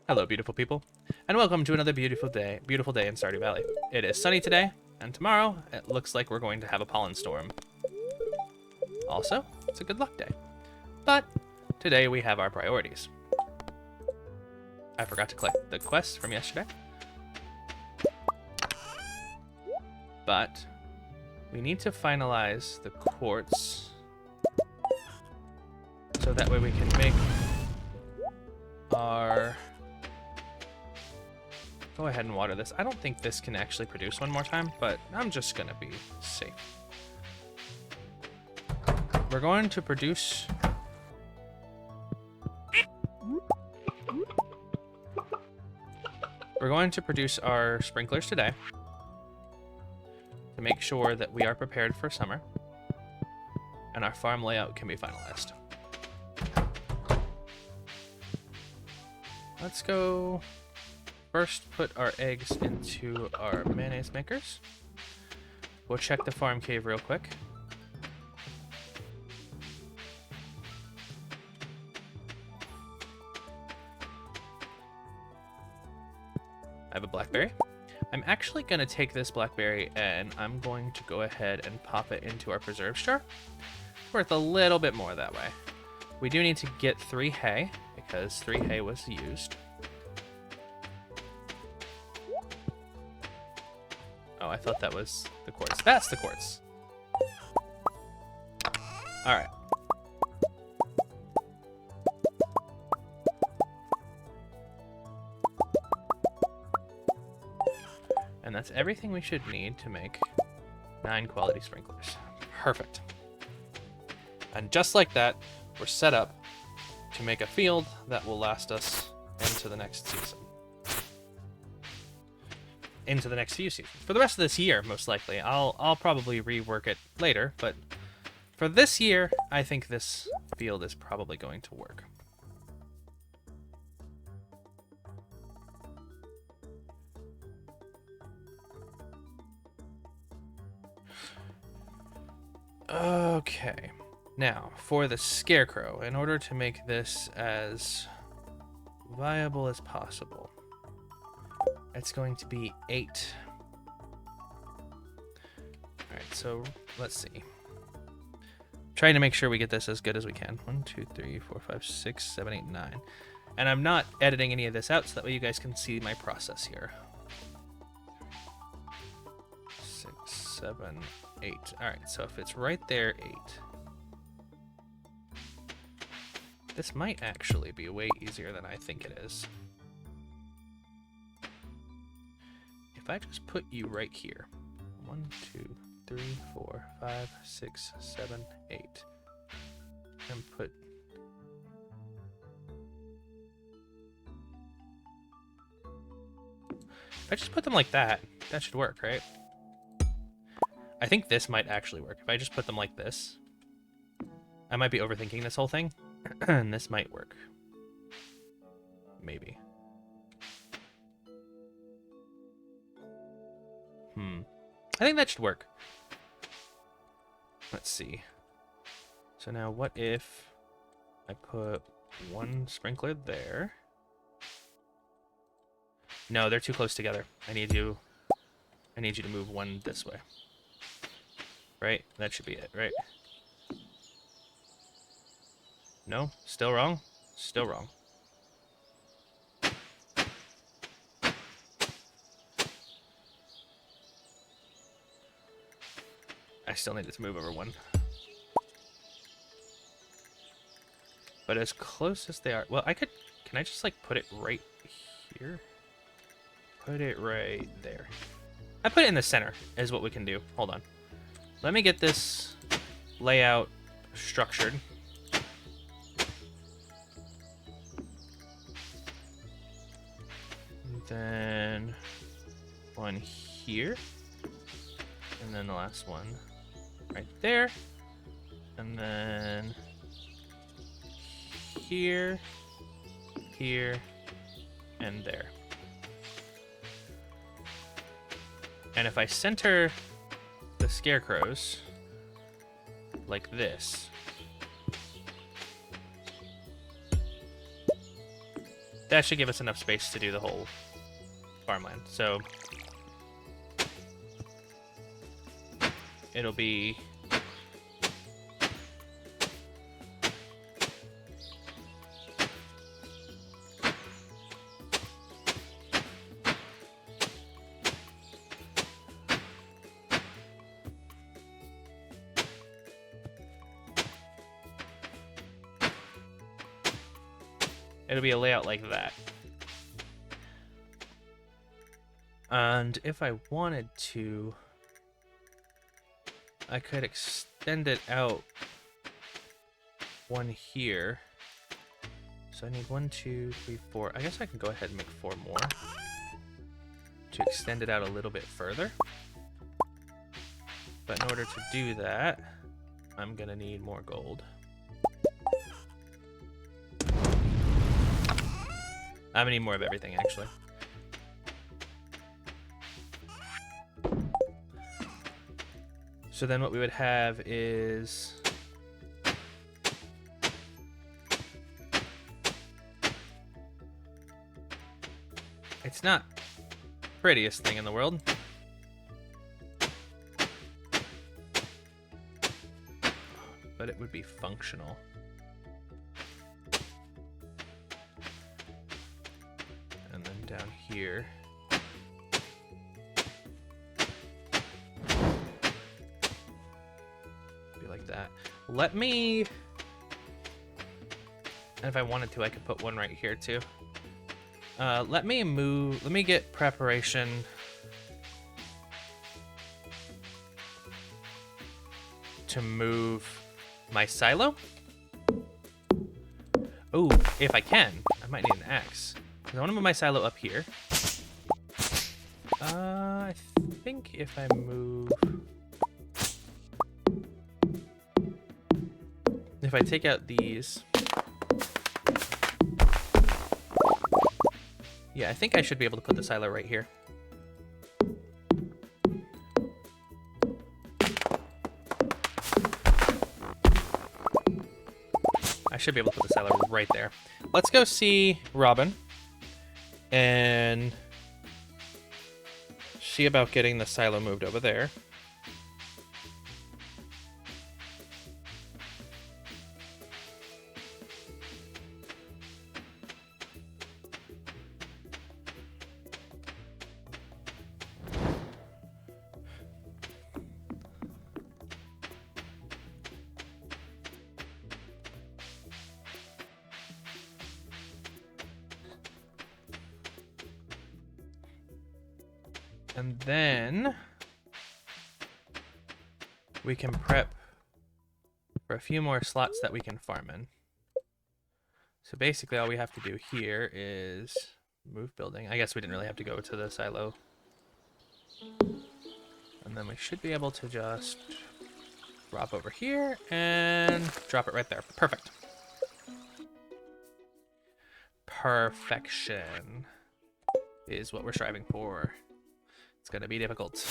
Hello, beautiful people, and welcome to another beautiful day in Stardew Valley. It is sunny today, and tomorrow it looks like we're going to have a pollen storm. Also, it's a good luck day. But today we have our priorities. I forgot to collect the quests from yesterday. But we need to finalize the quartz so that way we can make our... Go ahead and water this. I don't think this can actually produce one more time, but I'm just gonna be safe. We're going to produce... We're going to produce our sprinklers today to make sure that we are prepared for summer and our farm layout can be finalized. Let's go first put our eggs into our mayonnaise makers. We'll check the farm cave real quick. I have a blackberry. I'm actually going to take this blackberry and I'm going to go ahead and pop it into our preserves jar. Worth a little bit more that way. We do need to get 3 hay because 3 hay was used. Oh, I thought that was the quartz. That's the quartz. All right. And that's everything we should need to make 9 quality sprinklers. Perfect. And just like that, we're set up to make a field that will last us into the next season. Into the next few seasons. For the rest of this year, most likely. I'll probably rework it later, but for this year, I think this field is probably going to work. Okay. Now, for the scarecrow, in order to make this as viable as possible, it's going to be 8. Alright, so let's see. Trying to make sure we get this as good as we can. 1, 2, 3, 4, 5, 6, 7, 8, 9. And I'm not editing any of this out so that way you guys can see my process here. 6, 7, 8. Alright, so if it's right there, 8. This might actually be way easier than I think it is. If I just put you right here, 1, 2, 3, 4, 5, 6, 7, 8, and put if I just put them like that, that should work, right? I think this might actually work. If I just put them like this, I might be overthinking this whole thing, and this might work. Maybe. I think that should work. Let's see. So now what if I put 1 sprinkler there? No, they're too close together. I need you to move 1 this way. Right? That should be it, right? No? Still wrong? Still wrong. I still needed to move over 1. But as close as they are... Well, I could... Can I just, like, put it right here? Put it right there. I put it in the center, is what we can do. Hold on. Let me get this layout structured. And then 1 here. And then the last one right there. And then here, here, and there. And if I center the scarecrows like this, that should give us enough space to do the whole farmland. So it'll be a layout like that. And if I wanted to, I could extend it out one here. So I need 1, 2, 3, 4. I guess I can go ahead and make 4 more to extend it out a little bit further. But in order to do that, I'm gonna need more gold. I'm gonna need more of everything, actually. So then what we would have is... It's not the prettiest thing in the world. But it would be functional. And then down here... like that. Let me... And if I wanted to, I could put one right here too. Let me get preparation to move my silo. Oh, if I can. I might need an axe. I want to move my silo up here. I think if I move... If I take out these... Yeah, I think I should be able to put the silo right here. I should be able to put the silo right there. Let's go see Robin and see about getting the silo moved over there. And then we can prep for a few more slots that we can farm in. So basically all we have to do here is move building. I guess we didn't really have to go to the silo. And then we should be able to just drop over here and drop it right there. Perfect. Perfection is what we're striving for. It's gonna be difficult.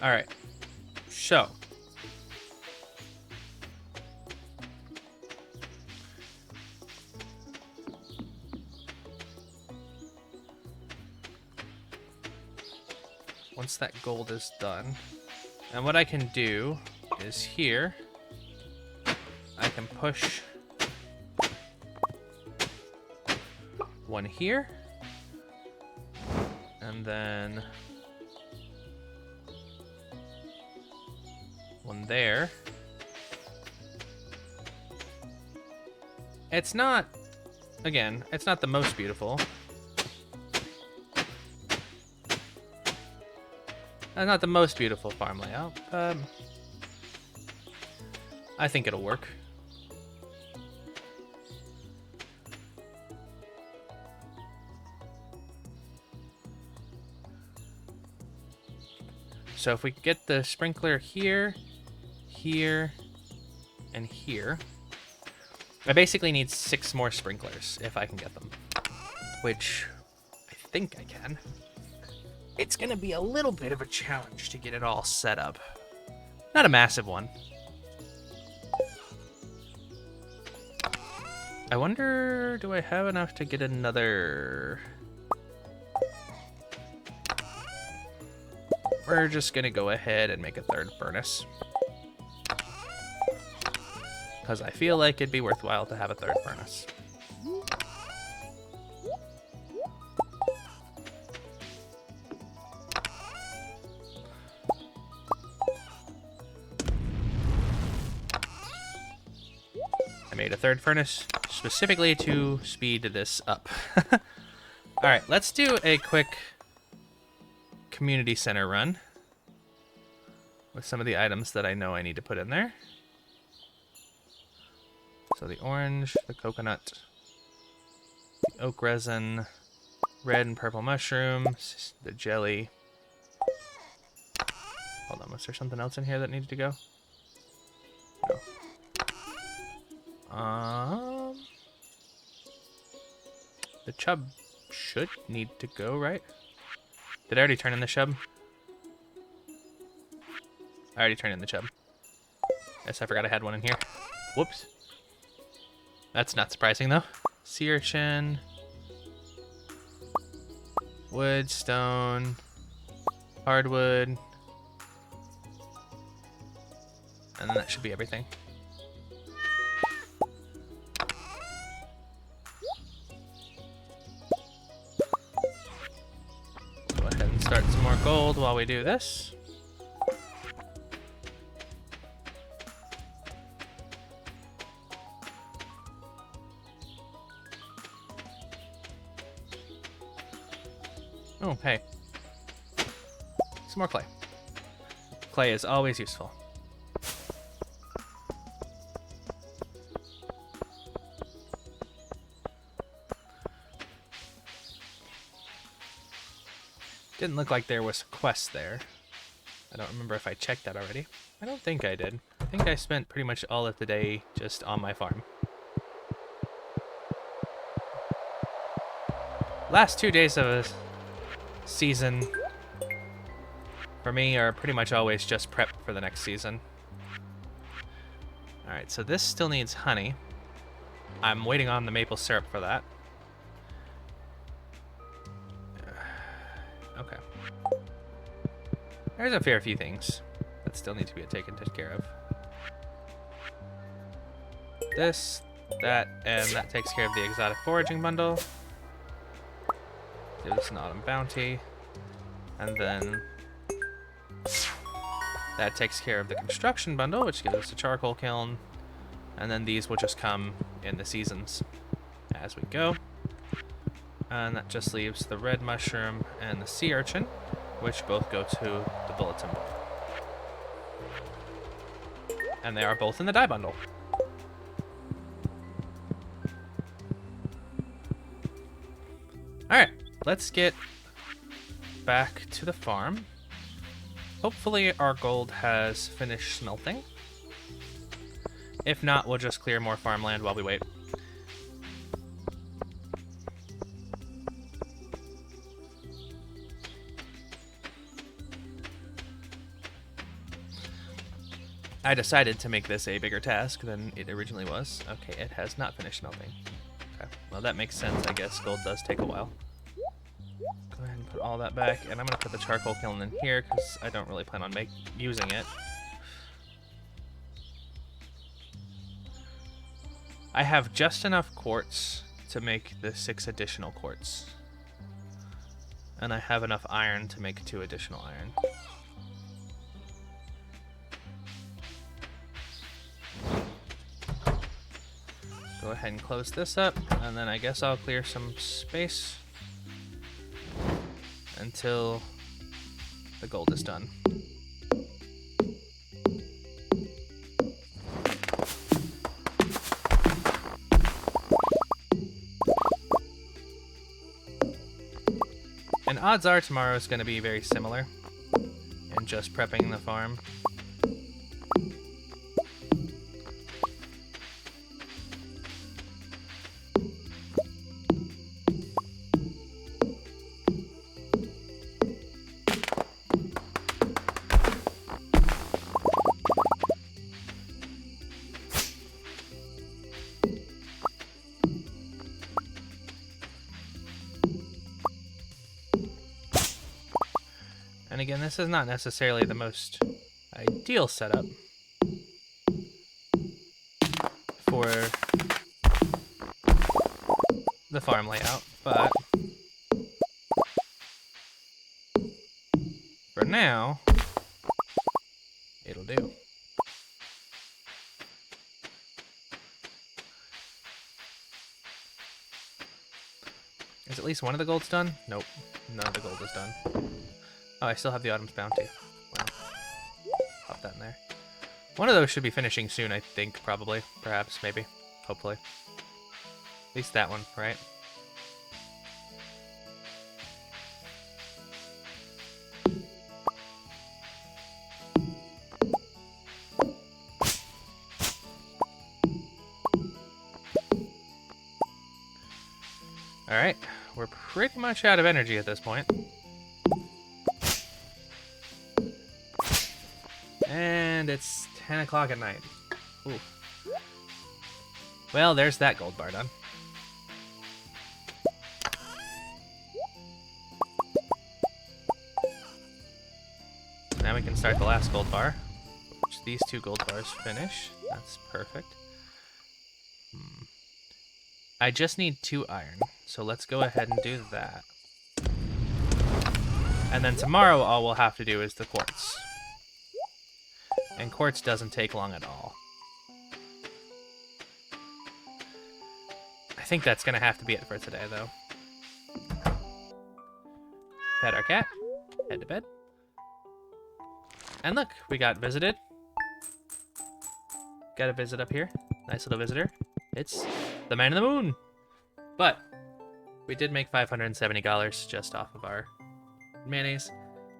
All right, so once that gold is done, and what I can do is here, I can push one here, and then one there. It's not, again, it's not the most beautiful. Not the most beautiful farm layout, but I think it'll work. So if we get the sprinkler here, here, and here, I basically need 6 more sprinklers if I can get them, which I think I can. It's gonna be a little bit of a challenge to get it all set up, Not a massive one. I wonder, do I have enough to get another... We're just gonna go ahead and make a third furnace. Because I feel like it'd be worthwhile to have a third furnace. I made a third furnace specifically to speed this up. Alright, let's do a quick community center run with some of the items that I know I need to put in there. So the orange, the coconut, the oak resin, red and purple mushrooms, the jelly. Hold on, was there something else in here that needed to go? No. The chub should need to go, right? Did I already turn in the chub? I already turned in the chub. Guess I forgot I had one in here. Whoops. That's not surprising, though. Sea urchin. Wood, stone. Hardwood. And then that should be everything. Go ahead and start some more gold while we do this. Oh, hey. Some more clay. Clay is always useful. Didn't look like there was a quest there. I don't remember if I checked that already. I don't think I did. I think I spent pretty much all of the day just on my farm. Last 2 days of a season for me are pretty much always just prep for the next season. Alright, so this still needs honey. I'm waiting on the maple syrup for that. Okay. There's a fair few things that still need to be taken care of. This, that, and that takes care of the exotic foraging bundle. Do this an autumn bounty. And then that takes care of the construction bundle, which gives us a charcoal kiln. And then these will just come in the seasons as we go. And that just leaves the red mushroom and the sea urchin, which both go to the bulletin board. And they are both in the dye bundle. Alright, let's get back to the farm. Hopefully our gold has finished smelting. If not, we'll just clear more farmland while we wait. I decided to make this a bigger task than it originally was. Okay, it has not finished smelting. Okay, well that makes sense, I guess. Gold does take a while. Go ahead and put all that back, and I'm gonna put the charcoal kiln in here because I don't really plan on using it. I have just enough quartz to make the 6 additional quartz. And I have enough iron to make 2 additional iron. Go ahead and close this up, and then I guess I'll clear some space until the gold is done. And odds are tomorrow is going to be very similar in just prepping the farm. again, this is not necessarily the most ideal setup for the farm layout, but for now, it'll do. Is at least one of the golds done? Nope, none of the gold is done. Oh, I still have the Autumn's Bounty. Wow. Pop that in there. One of those should be finishing soon, I think, probably. Perhaps, maybe. Hopefully. At least that one, right? Alright, we're pretty much out of energy at this point. And it's 10 o'clock at night. Ooh. Well, there's that gold bar done. Now we can start the last gold bar, which these 2 gold bars finish. That's perfect. I just need 2 iron, so let's go ahead and do that. And then tomorrow all we'll have to do is the quartz. And quartz doesn't take long at all. I think that's gonna have to be it for today, though. Pet our cat, head to bed. And look, we got visited. Got a visit up here. Nice little visitor. It's the man in the moon. But we did make $570 just off of our mayonnaise.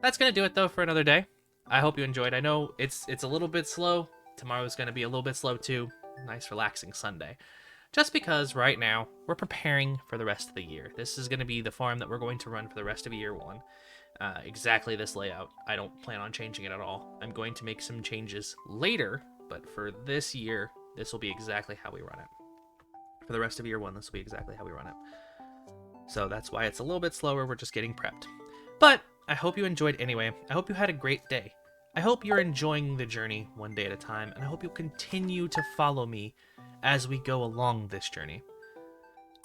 That's gonna do it though for another day. I hope you enjoyed. I know it's a little bit slow. Tomorrow's gonna be a little bit slow too. Nice relaxing Sunday. Just because right now we're preparing for the rest of the year. This is gonna be the farm that we're going to run for the rest of year 1. Exactly this layout. I don't plan on changing it at all. I'm going to make some changes later, but for this year, this will be exactly how we run it. For the rest of year 1, this will be exactly how we run it. So that's why it's a little bit slower. We're just getting prepped. But I hope you enjoyed anyway. I hope you had a great day. I hope you're enjoying the journey one day at a time, and I hope you'll continue to follow me as we go along this journey.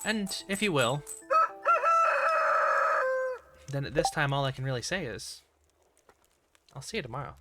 And if you will, then at this time all I can really say is, I'll see you tomorrow.